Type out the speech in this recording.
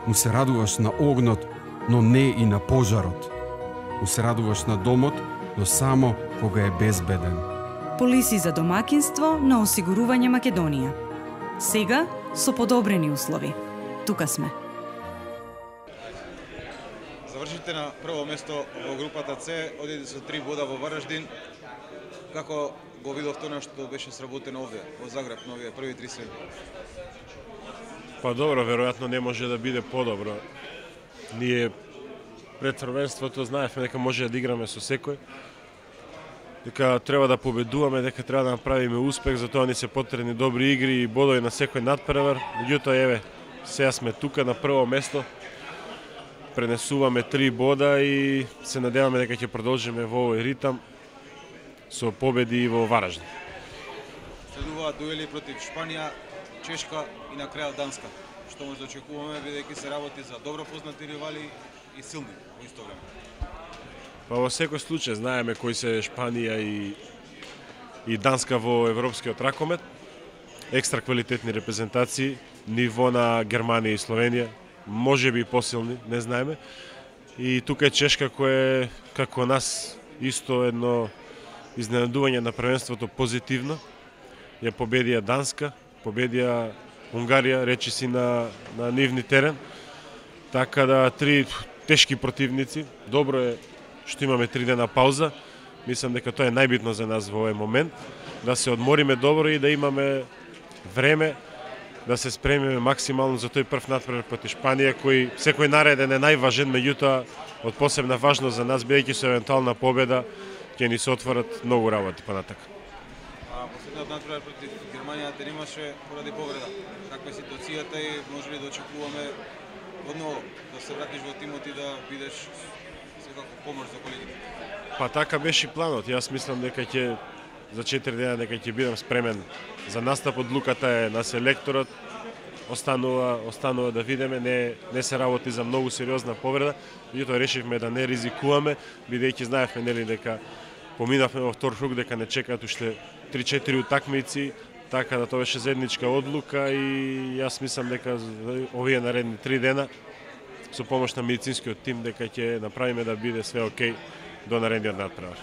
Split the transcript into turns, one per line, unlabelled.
Му се радуваш на огнот, но не и на пожарот. Му се радуваш на домот, но само кога е безбеден.
Полиси за домакинство на осигурување Македонија. Сега со подобрени услови. Тука сме.
Завршите на прво место во групата С, одите со 3 бода во Вараждин. Како го видовте она што беше сработено овде, во Загреб, на овие први 3 средби?
Па добро, веројатно не може да биде подобро. Ние пред првенството знаевме дека може да играме со секој, дека треба да победуваме, дека треба да направиме успех, затоа ни се потребни добри игри и бодови на секој надпревар. Меѓутоа, еве, сега сме тука на прво место, пренесуваме 3 бода и се надеваме дека ќе продолжиме во овој ритам со победи и во Вараждин.
Следуваат дуели против Шпанија, Чешка и на крајот Данска. Што може да очекуваме, бидејќи се работи за добро познати ривали и силни во исто време?
Па во секој случај знаеме кои се Шпанија и Данска во европскиот ракомет. Екстра квалитетни репрезентации, ниво на Германија и Словенија, може би посилни, не знаеме. И тука е Чешка која е како нас исто едно изненадување на првенството позитивно. Ја победија Данска, победија Унгарија, речи си на нивни терен. Така да 3 тешки противници. Добро е што имаме 3 дена пауза. Мислам дека тоа е најбитно за нас во овој момент, да се одмориме добро и да имаме време да се спремиме максимално за тој прв надпревар против Шпанија, кој секој нареден е најважен, меѓутоа од посебна важност за нас, бидејќи со евентуална победа ќе ни се отворат многу работи понатака.
Последниот надпревар против Германија те немаше поради повреда. Каква е ситуацијата и може ли да очекуваме одново да се вратиш во тимот и да бидеш секако помош за колегите?
Па така беше планот. Јас мислам дека ќе за 4 дена дека ќе бидам спремен за настап. Одлуката е на селекторот. Останува да видиме, не се работи за многу сериозна повреда. Меѓутоа решивме да не ризикуваме, бидејќи знаевме нели дека поминавме во втор круг, дека не чекаат уште 3-4 утакмици, така да тоа беше заедничка одлука и јас мислам дека овие наредни 3 дена со помош на медицинскиот тим дека ќе направиме да биде све окей до наредниот надпревар.